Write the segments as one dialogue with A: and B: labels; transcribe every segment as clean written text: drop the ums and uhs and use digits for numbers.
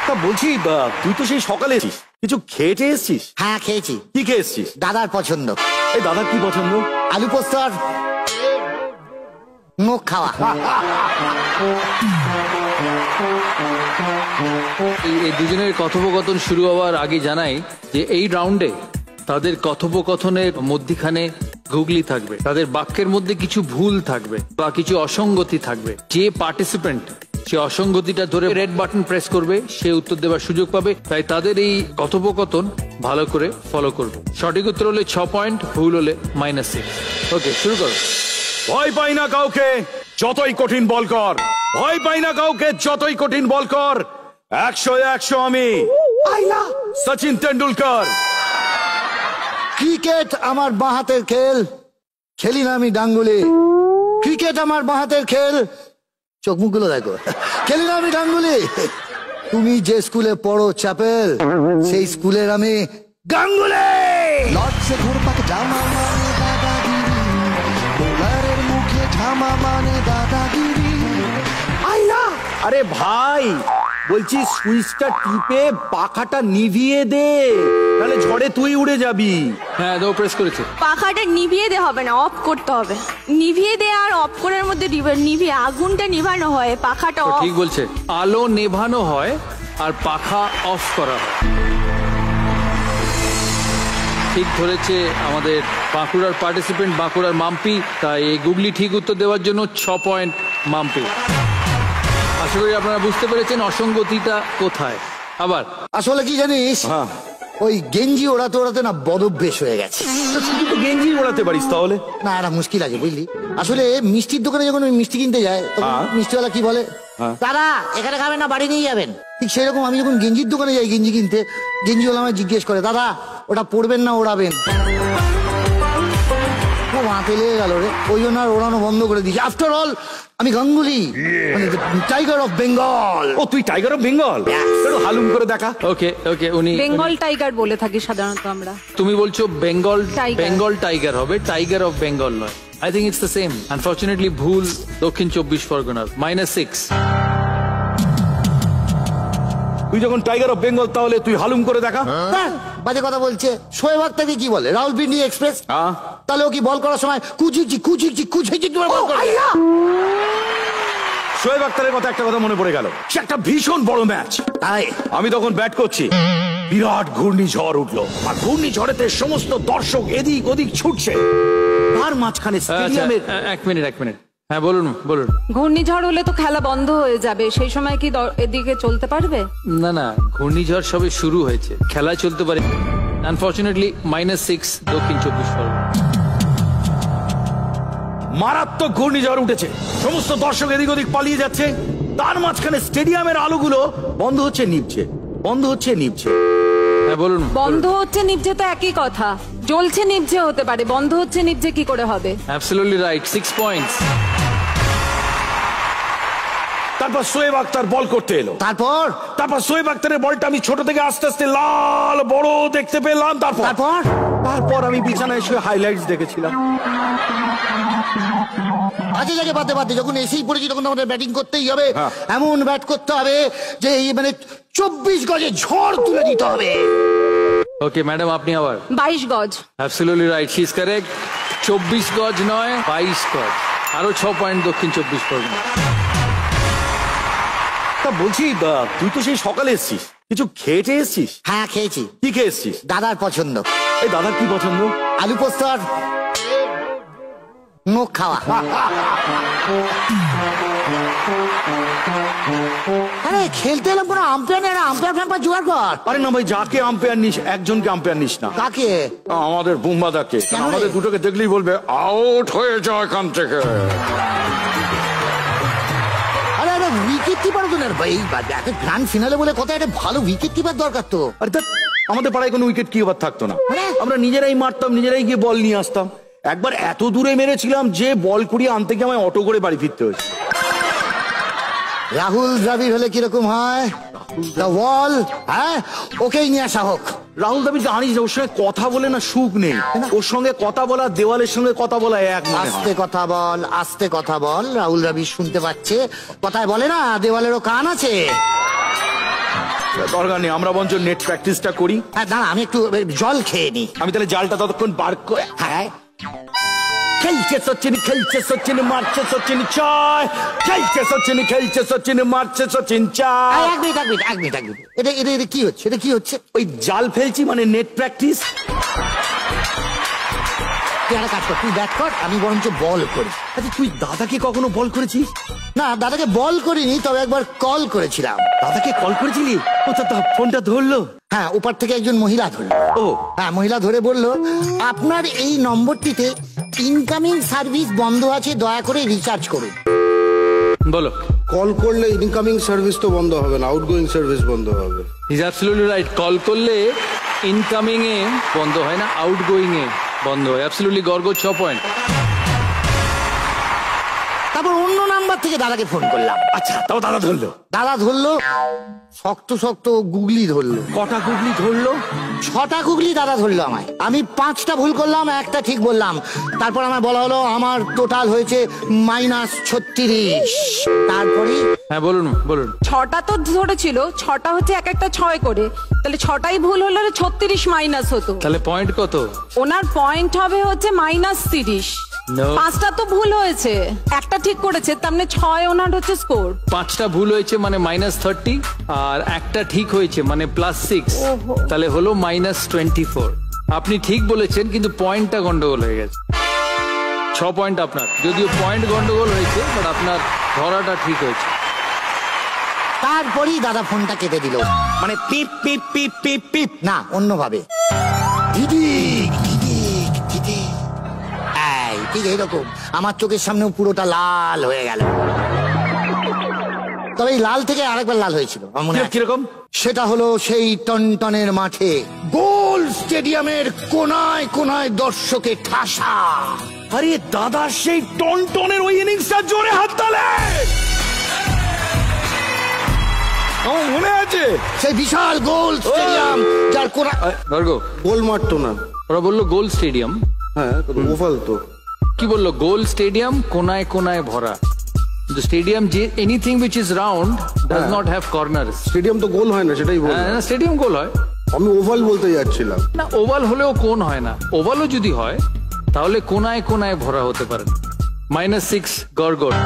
A: তা বলছি তুই তো সেই সকালে এসেছিস, কিছু খেয়ে এসেছিস?
B: হ্যাঁ খেয়েছি।
A: কি খেয়ে এসেছিস?
B: দাদার পছন্দ।
A: এই দাদার কি পছন্দ?
B: আলু পোস্ত আর মুখ খাওয়া।
C: এই দুজনের কথোপকথন শুরু হওয়ার আগে জানাই যে এই রাউন্ডে তাদের কথোপকথনের মধ্যখানে গুগলি থাকবে, তাদের বাক্যের মধ্যে কিছু ভুল থাকবে বা কিছু অসঙ্গতি থাকবে। যে পার্টিসিপেন্ট সে অসঙ্গতিটা ধরে রেড বাটন প্রেস করবে সে উত্তর দেওয়ার সুযোগ পাবে। তাই তাদের এই কথোপকথন ভালো করে ফলো করবে। সঠিক উত্তর হলে 6 পয়েন্ট, ভুল হলে -6। ওকে, শুরু করো।
A: ভয় পাই না কাউকে, যতই কঠিন বল কর। ভয় পাই না কাউকে, যতই কঠিন বল কর। 100-100 আমি সচিন তেন্ডুলকর।
B: ক্রিকেট আমার বাঁ হাতের খেল, খেলি না আমি ডাঙ্গুলি। ক্রিকেট আমার বাঁ হাতের খেল, চোখ মুখগুলো দেখো, খেলি না আমি ডাঙ্গুলি। তুমি যে স্কুলে পড়ো চ্যাপেল, সেই স্কুলের আমি গাঙ্গুলি।
D: লর্ডসে ঘুরপাক জামা মানে দাদাগিরি, বোলারের মুখে ঝামা মানে দাদাগিরি।
A: আরে ভাই বলছি সুইচটা টিপে পাখাটা নিভিয়ে দে, তাহলে ঝড়ে তুই উড়ে যাবি।
C: হ্যাঁ, দাও, প্রেস করেছে।
E: পাখাটা নিভিয়ে দে হবে না, অফ করতে হবে। নিভিয়ে দে আর অফ করার মধ্যে নিভিয়ে আগুনটা নিভানো হয়, পাখাটা অফ।
C: ঠিক বলছে, আলো নেভানো হয় আর পাখা অফ করা হয়। ঠিক ধরেছে আমাদের বাঁকুড়ার পার্টিসিপেন্ট, বাঁকুড়ার মাম্পি। তাই এই গুগলি ঠিক উত্তর দেওয়ার জন্য 6 পয়েন্ট মাম্পি। আশা করি আপনারা বুঝতে পেরেছেন অসঙ্গতিটা কোথায়। আবার
B: আসলে কি জানিস, ওই গেঞ্জি ওড়াতে ওড়াতে না বদভ্যেস হয়ে গেছে।
A: তুই তো গেঞ্জি ওড়াতে পারিস তাহলে।
B: না, এটা মুশকিল আছে বুঝলি। আসলে মিষ্টির দোকানে যখন ওই মিষ্টি কিনতে যায় তখন মিষ্টিওয়ালা কি বলে, দাদা এখানে খাবেন না বাড়ি নিয়ে যাবেন। ঠিক সেরকম আমি যখন গেঞ্জির দোকানে যাই গেঞ্জি কিনতে, গেঞ্জিওয়ালা আমায় জিজ্ঞেস করে, দাদা ওটা পরবেন না ওড়াবেন? খুব হাতে লেগে গেল রে, ওই জন্য আর ওড়ানো বন্ধ করে দিয়েছি। আফটার অল আমি গাঙ্গুলি, মানে টাইগার অফ বেঙ্গল।
A: ও তুই টাইগার অফ বেঙ্গল? হালুম করে দেখা।
C: ওকে ওকে, উনি
E: বেঙ্গল টাইগার বলে থাকি সাধারণত আমরা।
C: তুমি বলছো বেঙ্গল
E: Tiger.
C: বেঙ্গল টাইগার হবে, টাইগার অফ বেঙ্গল নয়। I think it's the same. Unfortunately ভুল, দক্ষিণ 24 পরগনার, -6।
A: তুই যখন টাইগার অফ বেঙ্গল তাহলে তুই হালুম করে দেখা।
B: বাজে কথা বলছে। শোয়েব আখতারকে কি বলে? রাউলপিন্ডি এক্সপ্রেস। তাহলে ও কি বল করার সময় কুচিচি কুচিচি কুচিচি বল করে?
A: শোয়েব আখতারের কথা একটা কথা মনে পড়ে গেল, সে একটা ভীষণ বড় ম্যাচ। আমি তখন ব্যাট করছি, বিরাট ঘূর্ণিঝড় উঠলো, আর ঘূর্ণিঝড়েতে সমস্ত দর্শক এদিক ওদিক ছুটছে। তার মাঝখানে স্টেডিয়ামের।
C: এক মিনিট। হ্যাঁ, বলুন।
E: ঘূর্ণিঝড় হলে তো খেলা বন্ধ হয়ে যাবে, সেই সময় কি এদিকে চলতে পারবে?
C: না, ঘূর্ণিঝড় সবে শুরু হয়েছে, খেলা চলতে পারে। আনফরচুনেটলি -6, দক্ষিণ 24 পরগনা।
A: মারাত্মক ঘূর্ণিঝড় উঠেছে, সমস্ত দর্শক এদিক ওদিক পালিয়ে যাচ্ছে। তার মাঝখানে স্টেডিয়ামের আলোগুলো বন্ধ হচ্ছে নিভছে, বন্ধ হচ্ছে নিভছে।
C: হ্যাঁ, বলুন।
E: বন্ধ হচ্ছে নিভছে তো একই কথা, জ্বলছে নিভছে হতে পারে, বন্ধ হচ্ছে নিভছে কি করে হবে?
C: Absolutely right, 6 points.
A: তারপর শোয়েব আখতার বল করতে এলো। তারপর শোয়েব আখতারের বলটা আমি ছোট থেকে আস্তে আস্তে লাল বড় দেখতে পেলাম। তারপর আমি বিছানায় শুয়ে হাইলাইটস দেখেছিলাম।
B: আজে জায়গায় বাদে বাদে যখন এসেই পড়েছি তখন আমাদের ব্যাটিং করতেই হবে। এমন ব্যাট করতে হবে যে মানে 24 গজে ঝড় তুলে দিতে হবে।
C: ওকে ম্যাডাম, আপনি আবার।
E: 22 গজ।
C: Absolutely right, she is correct. 24 গজ নয়, 22 গজ। আরো 6 পয়েন্ট দক্ষিণ 24 পরগনা।
A: তা বলছি তুই তো সেই সকালে এসেছিস, কিছু খেয়ে এসেছিস?
B: হ্যাঁ খেয়েছি।
A: কি খেয়ে এসেছিস?
B: দাদার পছন্দ।
A: এই দাদার কি পছন্দ?
B: আলু পোস্ত আর মুখ খাওয়া। আরে খেলতে এলাম, কোনো আম্পায়ার নেই, আম্পায়ার ফ্যাম্পায়ার জোগাড় কর।
A: আরে না ভাই, যাকে আম্পায়ার নিস একজনকে আম্পায়ার নিস না।
B: কাকে?
A: আমাদের বুম্বাদাকে। আমাদের দুটোকে দেখলেই বলবে আউট হয়ে যাও এখান থেকে।
B: আরে আরে উইকেট কিপার তো না ভাই, গ্র্যান্ড ফিনালে বলে কথা, একটা ভালো উইকেট কিপার দরকার তো।
A: আরে আমাদের পাড়ায় কোনো উইকেট কিপার থাকতো না, আমরা নিজেরাই মারতাম, নিজেরাই গিয়ে বল নিয়ে আসতাম। একবার এত দূরে মেরেছিলাম যে বল কুড়িয়ে আনতে গিয়ে আমায় অটো করে বাড়ি ফিরতে হয়েছে।
B: রাহুল দ্রাবিড় হলে কিরকম হয়? বল, হ্যাঁ ওকেই নিয়ে আসা হোক।
A: রাহুল দ্রাবিড় জানিস, ওর সঙ্গে কথা বলে না সুখ নেই। ওর সঙ্গে কথা বলা দেওয়ালের সঙ্গে কথা বলা এক।
B: আস্তে কথা বল, আস্তে কথা বল। রাহুল দ্রাবিড় শুনতে পাচ্ছে, কথায় বলে না দেওয়ালেরও কান আছে।
A: দরকার নেই, আমরা বরঞ্চ নেট প্র্যাকটিসটা করি।
B: হ্যাঁ দাঁড়া, আমি একটু জল খেয়ে নি।
A: আমি তাহলে জালটা ততক্ষণ বার করে।
B: হ্যাঁ
A: খেলছে সচিন মারছে সচিন চায়, খেলছে সচিন মারছে সচিন চায়।
B: এক মিনিট। এটা কি হচ্ছে? এটা কি হচ্ছে?
A: ওই জাল ফেলছি, মানে নেট প্র্যাকটিস।
B: তুই একটা কাজ কর, তুই ব্যাট কর, আমি বরঞ্চ বল করি।
A: আচ্ছা, তুই দাদাকে কখনো বল করেছিস?
B: না, দাদাকে বল করিনি, তবে একবার কল করেছিলাম।
A: দাদাকে কল করেছিলি? ও তো ফোনটা ধরলো।
B: হ্যাঁ, উপর থেকে একজন মহিলা ধরলো।
A: ও
B: হ্যাঁ, মহিলা ধরে বলল, আপনার এই নম্বরটিতে ইনকামিং সার্ভিস বন্ধ আছে, দয়া করে রিচার্জ করুন।
C: বলো।
F: কল করলে ইনকামিং সার্ভিস তো বন্ধ হবে না, আউটগোয়িং সার্ভিস বন্ধ হবে।
C: Is absolutely right. কল করলে ইনকামিং এ বন্ধ হয় না, আউটগোয়িং এ বন্ধ হয়। অ্যাবসলিউটলি গর্গ 6 পয়েন্ট।
B: তারপর অন্য নাম্বার থেকে দাদাকে ফোন করলাম।
A: আচ্ছা, তাও দাদা ধরলো?
B: দাদা ধরলো, শক্ত গুগলি ধরলো।
A: কটা গুগলি ধরলো?
B: 6টা গুগলি দাদা ধরলো আমায়। আমি 5টা ভুল করলাম, একটা ঠিক বললাম। তারপর আমার বলা হলো আমার টোটাল হয়েছে -36। তারপরে
C: হ্যাঁ বলুন।
G: 6টা তো ধরেছিল, 6টা হচ্ছে এক একটা 6 করে, তাহলে 6টাই ভুল হলে 36 মাইনাস হতো।
C: তাহলে পয়েন্ট কত?
G: ওনার পয়েন্ট হবে হচ্ছে -30।
C: No.
G: 5টা তো ভুল হয়েছে, একটা ঠিক করেছে, তার মানে 6 ওনার হচ্ছে স্কোর।
C: 5টা ভুল হয়েছে মানে -30, আর একটা ঠিক হয়েছে মানে +6, তাহলে হলো -24। আপনি ঠিক বলেছেন, কিন্তু পয়েন্টটা গন্ডগোল হয়ে গেছে। 6 পয়েন্ট আপনার, যদিও পয়েন্ট গন্ডগোল হয়েছে, বাট আপনার ধরাটা ঠিক হয়েছে।
B: তারপরেই দাদা ফোনটা কেটে দিল।
A: মানে পিপ পিপ পিপ পিপ পিপ
B: না, অন্যভাবে দিদিক। ঠিক এইরকম আমার চোখের সামনেও পুরোটা লাল হয়ে গেল। তবে এই লাল থেকে আরেকবার লাল হয়েছিল আমার মনে আছে।
A: কিরকম?
B: সেটা হলো সেই টনটনের মাঠে গোল স্টেডিয়ামের কোনায় কোনায় দর্শকে ঠাসা।
A: আরে দাদা, সেই টনটনের ওই ইনিংসটা জোরে হাততালে। আমার মনে আছে
B: সেই বিশাল গোল স্টেডিয়াম, যার কোনা
C: গর্গ,
F: গোল মারতো না।
C: ওরা বললো গোল স্টেডিয়াম।
F: হ্যাঁ, ওভাল তো।
C: কি বললো? গোল স্টেডিয়াম, কোনায় কোনায় ভরা। The stadium, anything which is round does not have corners.
F: Stadium তো গোল হয় না, সেটাই বল।
C: হ্যাঁ, স্টেডিয়াম গোল হয়
F: আমি ওভাল বলতে যাচ্ছিলাম।
C: না, ওভাল হলেও কোন হয় না। ওভালও যদি হয় তাহলে কোনায় কোনায় ভরা হতে পারে। -6 গড়গড়।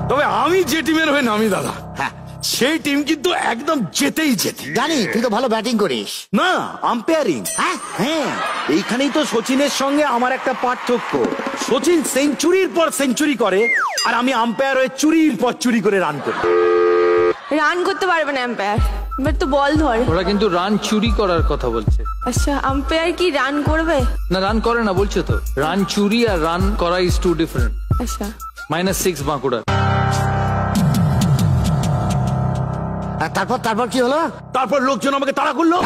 A: তবে আমি যে টিমের হয়ে নামি দাদা,
B: হ্যাঁ
A: সেই টিম কিন্তু একদম যেতেই যেতে।
B: জানি তুই তো ভালো ব্যাটিং করিস।
A: না, আম্পায়ারিং।
B: হ্যাঁ
A: হ্যাঁ, এইখানেই তো সচিনের সঙ্গে আমার একটা পার্থক্য। সচিন সেঞ্চুরির পর সেঞ্চুরি করে, আর আমি আম্পায়ার হয়ে চুরির পর চুরি করে রান করি।
E: রান করতে পারবে না আম্পায়ার, এবার তো বল ধরে।
C: ওরা কিন্তু রান চুরি করার কথা বলছে।
E: আচ্ছা, আম্পায়ার কি রান করবে?
C: না, রান করে না বলছে তো। রান চুরি আর রান করা ইজ টু ডিফারেন্ট।
E: আচ্ছা,
C: -6 বাঁকুড়া।
B: তারপর কি হলো?
A: তারপর লোকজন আমাকে তাড়া করলো।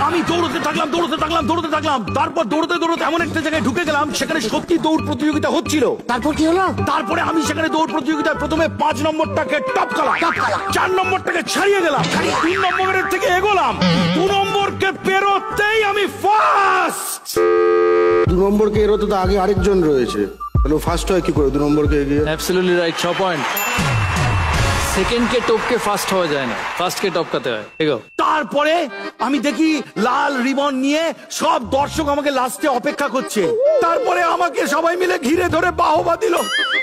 A: আমি দৌড়তে থাকলাম। তারপর দৌড়তে এমন একটা জায়গায় ঢুকে গেলাম, সেখানে সত্যি দৌড় প্রতিযোগিতা হচ্ছিল।
B: তারপর কি হলো?
A: তারপরে আমি সেখানে দৌড় প্রতিযোগিতায় প্রথমে 5 নম্বরটাকে টপ করলাম, 4 নম্বরটাকে ছাড়িয়ে গেলাম, 3 নম্বরের থেকে এগোলাম, 2 নম্বরকে পেরোতেই আমি ফার্স্ট।
F: 2 নম্বরকে এরোতে তো আগে আরেকজন রয়েছে, তাহলে ফার্স্ট হয় কি করে 2 নম্বরকে এগিয়ে?
C: Absolutely right, 6 point. সেকেন্ডকে টপকে ফার্স্ট হওয়া যায় না, ফার্স্টকে টপকাতে হয়। এগো।
A: তারপরে আমি দেখি লাল রিবন নিয়ে সব দর্শক আমাকে লাস্টে অপেক্ষা করছে। তারপরে আমাকে সবাই মিলে ঘিরে ধরে বাহবা দিল।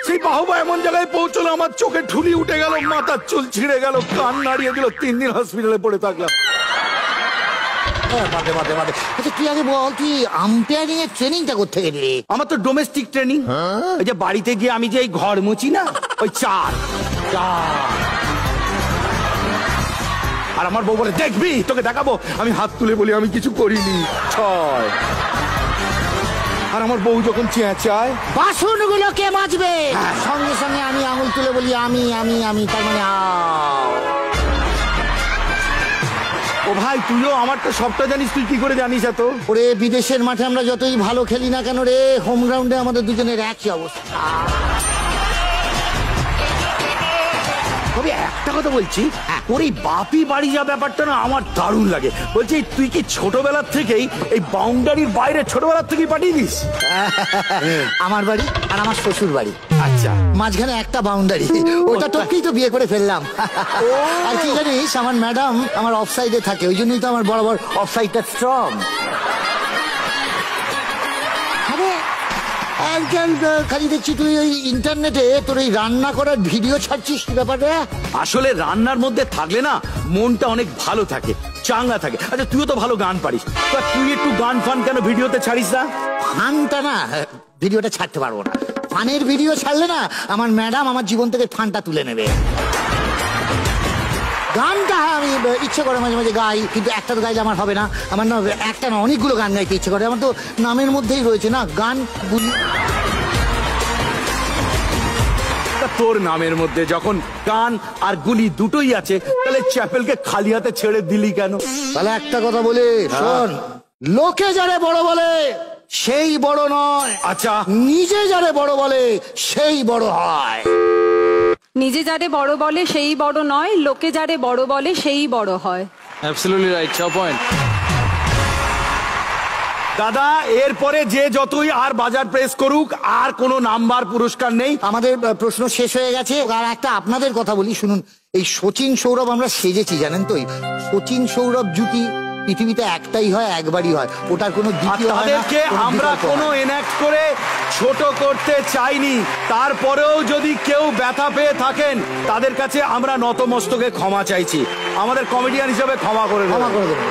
A: সেই বাহবা এমন জায়গায় পৌঁছলো, আমার চোখে ঠুলি উঠে গেল, মাথার চুল ছিঁড়ে গেল, কান নাড়িয়ে দিল, 3 দিন হসপিটালে পড়ে থাকলাম।
B: আচ্ছা, তুই আগে বল, তুই আম্পায়ারিং এর ট্রেনিংটা করতে গেলি?
A: আমার তো ডোমেস্টিক ট্রেনিং। এই যে বাড়িতে গিয়ে আমি যে এই ঘর মুছি না, ওই 4 আর আমার বউ বলে দেখবি, তোকে দেখাবো। আমি হাত তুলে বলি আমি কিছু করিনি। 6 আর আমার বউ যখন চেঁচায়,
B: বাসনগুলো কে মাজবে, সঙ্গে সঙ্গে আমি আঙুল তুলে বলি আমি, তার মানে
A: ও ভাই, তুইও আমার তো সবটা জানিস, তুই কি করে জানিস এত?
B: ওরে, বিদেশের মাঠে আমরা যতই ভালো খেলি না কেন রে, হোম গ্রাউন্ডে আমাদের দুজনের একই অবস্থা।
A: তবে একটা কথা বলছি, তোর এই বাপি বাড়ি যা ব্যাপারটা না আমার দারুণ লাগে। বলছি তুই কি ছোটবেলার থেকেই এই বাউন্ডারির বাইরে ছোটবেলার থেকেই পাঠিয়ে দিস?
B: আমার বাড়ি আর আমার শ্বশুর বাড়ি,
A: আচ্ছা,
B: মাঝখানে একটা বাউন্ডারি, ওটা তোকেই তো বিয়ে করে ফেললাম। আর কি জানিস, আমার ম্যাডাম আমার অফ সাইডে থাকে, ওই জন্যই তো আমার বরাবর অফ সাইডটা স্ট্রং। খালি দেখছি তুই ওই ইন্টারনেটে তোর এই রান্না করার ভিডিও ছাড়ছিস, কি ব্যাপারে?
A: আসলে রান্নার মধ্যে থাকলে না মনটা অনেক ভালো থাকে, চাঙ্গা থাকে। আচ্ছা তুইও তো ভালো গান পারিস, তা তুই একটু গান ফান কেন ভিডিওতে ছাড়িস না?
B: ফানটা না, ভিডিওটা ছাড়তে পারবো না। ফানের ভিডিও ছাড়লে না আমার ম্যাডাম আমার জীবন থেকে ফানটা তুলে নেবে। গানটা আমি ইচ্ছে করে মাঝে মাঝে গাই, কিন্তু একটা তো গাইলে আমার হবে না। আমার না একটা না, অনেকগুলো গান গাইতে ইচ্ছে করে। আমার তো নামের মধ্যেই রয়েছে না গান গুলি।
A: তা তোর নামের মধ্যে যখন গান আর গুলি দুটোই আছে, তাহলে চ্যাপেলকে খালি হাতে ছেড়ে দিলি কেন?
B: তাহলে একটা কথা বলি শোন, লোকে যারে বড় বলে সেই বড় নয়,
A: আচ্ছা
B: নিজে যারে বড় বলে সেই বড় হয়।
G: নিজে যারে বড় বলে সেই বড় নয়, লোকে যারে বড় বলে সেই বড় হয়।
C: Absolutely right, 6 point.
A: দাদা এরপরে যে যতই আর বাজার প্রেস করুক, আর কোনো নাম্বার পুরস্কার নেই।
B: আমাদের প্রশ্ন শেষ হয়ে গেছে। আর একটা আপনাদের কথা বলি শুনুন, এই সচিন সৌরভ আমরা সেজেছি জানেন তো, এই সচিন সৌরভ জুটি পৃথিবীতে একটাই হয়, একবারই হয়, ওটার কোনো
A: আর
B: দ্বিতীয় হয় না,
A: তাদেরকে
B: কোনো
A: আমরা
B: বিকল্প
A: কোনো
B: হয় না।
A: এনাক্ট করে ছোট করতে চাইনি। তারপরেও যদি কেউ ব্যথা পেয়ে থাকেন, তাদের কাছে আমরা নতমস্তকে ক্ষমা চাইছি। আমাদের কমেডিয়ান হিসেবে ক্ষমা করে দেবেন।
B: ক্ষমা করে দেবেন।